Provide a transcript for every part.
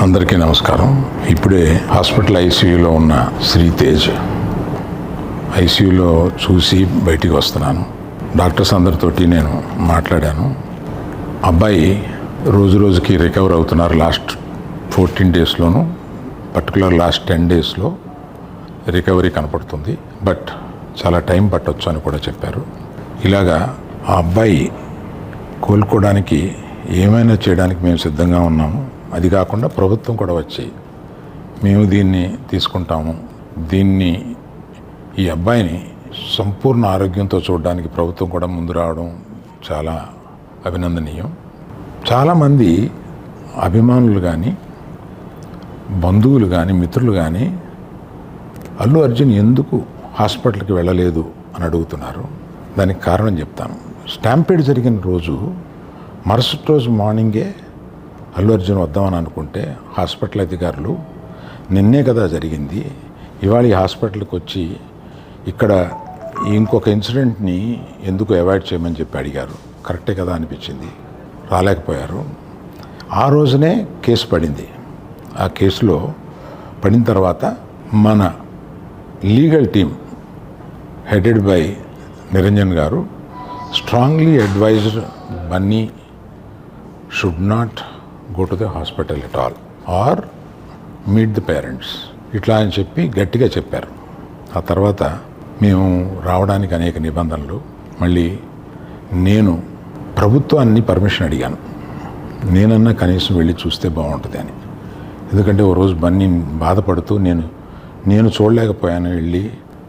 అందరికీ నమస్కారం. ఇప్పుడే హాస్పిటల్ ఐసీయూలో ఉన్న శ్రీతేజ్ ఐసీయూలో చూసి బయటికి వస్తున్నాను. డాక్టర్స్ అందరితోటి నేను మాట్లాడాను. అబ్బాయి రోజు రోజుకి రికవర్ అవుతున్నారు. లాస్ట్ 14 డేస్లోనూ పర్టికులర్ లాస్ట్ 10 డేస్లో రికవరీ కనపడుతుంది. బట్ చాలా టైం పట్టొచ్చు అని కూడా చెప్పారు. ఇలాగా ఆ అబ్బాయి కోలుకోవడానికి ఏమైనా చేయడానికి మేము సిద్ధంగా ఉన్నాము. అది కాకుండా ప్రభుత్వం కూడా వచ్చి మేము దీన్ని తీసుకుంటాము, ఈ అబ్బాయిని సంపూర్ణ ఆరోగ్యంతో చూడడానికి ప్రభుత్వం కూడా ముందు రావడం చాలా అభినందనీయం. చాలామంది అభిమానులు కానీ, బంధువులు కానీ, మిత్రులు కానీ అల్లు అర్జున్ ఎందుకు హాస్పిటల్కి వెళ్ళలేదు అని అడుగుతున్నారు. దానికి కారణం చెప్తాను. స్టాంపేడ్ జరిగిన రోజు మరుసటి రోజు మార్నింగే అల్లు అర్జున్ వద్దామని అనుకుంటే హాస్పిటల్ అధికారులు నిన్నే కదా జరిగింది, ఇవాళ ఈ హాస్పిటల్కి వచ్చి ఇక్కడ ఇంకొక ఇన్సిడెంట్ని ఎందుకు అవాయిడ్ చేయమని చెప్పి అడిగారు. కరెక్టే కదా అనిపించింది. రాలేకపోయారు. ఆ రోజునే కేసు పడింది. ఆ కేసులో పడిన తర్వాత మన legal team headed by Niranjan గారు strongly advised Bunny should not go to the hospital at all or meet the parents ఇట్లా అని చెప్పి గట్టిగా చెప్పారు. ఆ తర్వాత మేము రావడానికి అనేక నిబంధనలు, మళ్ళీ నేను ప్రభుత్వాన్ని పర్మిషన్ అడిగాను. నేనన్నా కనీసం వెళ్ళి చూస్తే బాగుంటుంది అని. ఎందుకంటే ఓ రోజు బన్నీ బాధపడుతూ నేను చూడలేకపోయాను,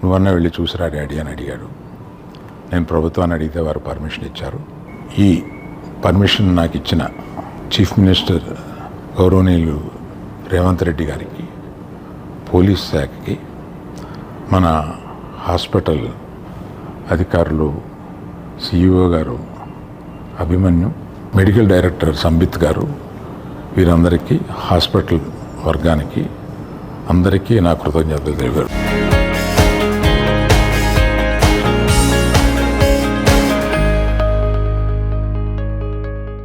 నువ్వన్నా వెళ్ళి చూసిరా డాడీ అని అడిగాడు. నేను ప్రభుత్వాన్ని అడిగితే వారు పర్మిషన్ ఇచ్చారు. ఈ పర్మిషన్ నాకు ఇచ్చిన చీఫ్ మినిస్టర్ గౌరవనీయులు రేవంత్ రెడ్డి గారికి, పోలీస్ శాఖకి, మన హాస్పిటల్ అధికారులు, సిఇఓ గారు అభిమన్యు, మెడికల్ డైరెక్టర్ సంబిత్ గారు, వీరందరికీ, హాస్పిటల్ వర్గానికి అందరికీ నా కృతజ్ఞతలు తెలిపారు.